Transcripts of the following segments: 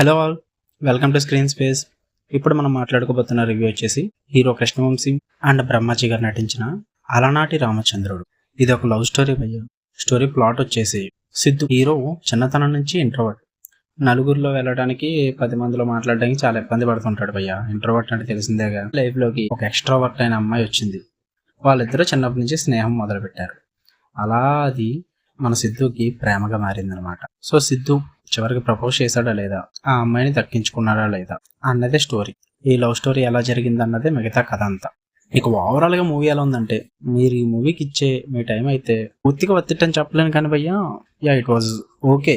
Hello all, welcome to screen space. ఇప్పుడు మనం మాట్లాడుకోబోతున్న review వచ్చేసి హీరో కృష్ణవంశీ అండ్ బ్రహ్మాజీ గారు నటించిన అలనాటి రామచంద్రుడు. ఇది ఒక లవ్ స్టోరీ భయ్య. స్టోరీ ప్లాట్ వచ్చేసి సిద్ధు హీరో చిన్నతనం నుంచి ఇంట్రోవర్ట్. నలుగురిలో వెళ్ళడానికి 10 మందిలో మాట్లాడడానికి చాలా ఇబ్బంది పడుతుంటాడు భయ్య. ఇంట్రోవర్ట్ అంటే తెలిసిందేగా. లైఫ్లోకి ఒక ఎక్స్ట్రావర్ట్ అయిన అమ్మాయి వచ్చింది. వాళ్ళిద్దరూ చిన్నప్పటి నుంచి స్నేహం మొదలుపెట్టారు. అలా అది మన సిద్ధుకి ప్రేమగా మారిందనమాట. సో సిద్ధు చివరికి ప్రపోజ్ చేశాడా లేదా, ఆ అమ్మాయిని దక్కించుకున్నాడా లేదా అన్నదే స్టోరీ. ఈ లవ్ స్టోరీ ఎలా జరిగింది అన్నదే మిగతా కథ అంతా. ఇక ఓవరాల్ గా మూవీ ఎలా ఉందంటే, మీరు ఈ మూవీకి ఇచ్చే మీ టైం అయితే పూర్తిగా వర్తిట్టని చెప్పలేను కానీ భయ్యా, ఇట్ వాజ్ ఓకే.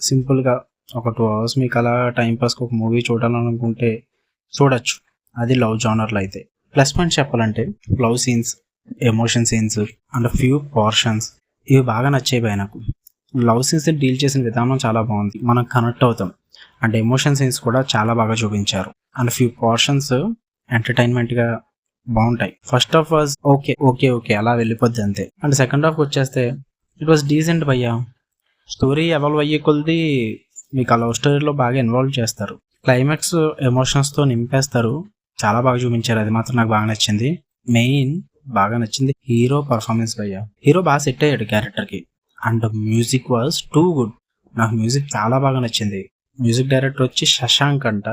సింపుల్ గా ఒక 2 hours మీకు అలా టైం పాస్ ఒక మూవీ చూడాలనుకుంటే చూడొచ్చు. అది లవ్ జానర్లో అయితే. ప్లస్ పాయింట్ చెప్పాలంటే love scenes, emotion scenes and few portions ఇవి బాగా నచ్చాయి భయ నాకు. లవ్ సీన్స్ డీల్ చేసిన విధానం చాలా బాగుంది, మనం కనెక్ట్ అవుతాం. అండ్ ఎమోషన్ సీన్స్ కూడా చాలా బాగా చూపించారు. అండ్ ఫ్యూ పోర్షన్స్ ఎంటర్టైన్మెంట్ గా బాగుంటాయి. First half was okay okay okay అలా వెళ్ళిపోద్ది అంతే. అండ్ సెకండ్ హాఫ్ వచ్చేస్తే ఇట్ వాజ్ డీసెంట్ భయ్యా. స్టోరీ ఎవాల్వ్ అయ్యే కొద్ది మీకు ఆ లవ్ స్టోరీలో బాగా ఇన్వాల్వ్ చేస్తారు. క్లైమాక్స్ ఎమోషన్స్ తో నింపేస్తారు. చాలా బాగా చూపించారు, అది మాత్రం నాకు బాగా నచ్చింది. మెయిన్ బాగా నచ్చింది హీరో పర్ఫార్మెన్స్ భయ్యా. హీరో బాగా సెట్ అయ్యాడు క్యారెక్టర్ కి. And music was too good. నాకు మ్యూజిక్ చాలా బాగా నచ్చింది. మ్యూజిక్ డైరెక్టర్ వచ్చి శశాంక్ అంట.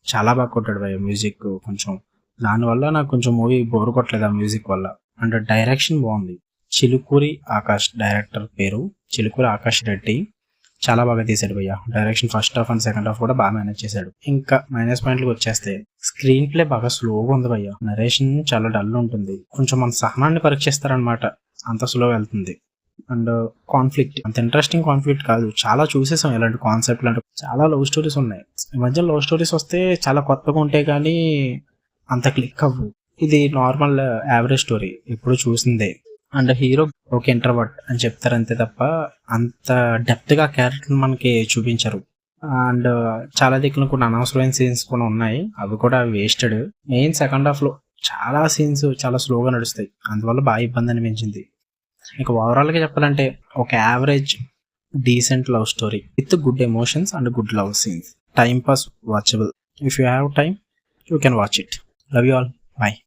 చాలా బాగా కొట్టాడు భయ్య మ్యూజిక్. కొంచెం దానివల్ల నాకు కొంచెం మూవీ బోర్ కొట్టలేదు ఆ మ్యూజిక్ వల్ల. అండ్ డైరెక్షన్ బాగుంది. చిలుకూరి ఆకాష్ డైరెక్టర్ పేరు, చిలుకూరి ఆకాష్ రెడ్డి. చాలా బాగా తీశాడు భయ్య direction. First half and second half కూడా బాగా మేనేజ్ చేశాడు. ఇంకా మైనస్ పాయింట్లకు వచ్చేస్తే స్క్రీన్ ప్లే బాగా స్లోగా ఉంది భయ్య. నరేషన్ చాలా డల్ ఉంటుంది. కొంచెం మన సహనాన్ని పరీక్షిస్తారనమాట, అంత స్లో వెళ్తుంది. అండ్ కాన్ఫ్లిక్ట్ అంత ఇంట్రెస్టింగ్ కాన్ఫ్లిక్ట్ కాదు. చాలా చూసేసాం ఇలాంటి కాన్సెప్ట్. అంటే చాలా లవ్ స్టోరీస్ ఉన్నాయి ఈ మధ్య. లవ్ స్టోరీస్ వస్తే చాలా కొత్తగా ఉంటాయి కానీ అంత క్లిక్ అవ్వు. ఇది నార్మల్ యావరేజ్ స్టోరీ, ఎప్పుడు చూసిందే. అండ్ హీరో ఒక ఇంట్రోవర్ట్ అని చెప్తారు అంతే తప్ప అంత డెప్త్ గా క్యారెక్టర్ మనకి చూపించరు. అండ్ చాలా దిక్కులు కూడా అనవసరమైన సీన్స్ కూడా ఉన్నాయి, అవి కూడా వేస్టెడ్. మెయిన్ సెకండ్ హాఫ్ లో చాలా సీన్స్ చాలా స్లోగా నడుస్తాయి, అందువల్ల బాగా ఇబ్బంది అనిపించింది. ఇక ఓవరాల్ గా చెప్పాలంటే ఒక average decent love story with good emotions and good love scenes. Time pass watchable. If you have time you can watch it. Love you all. By.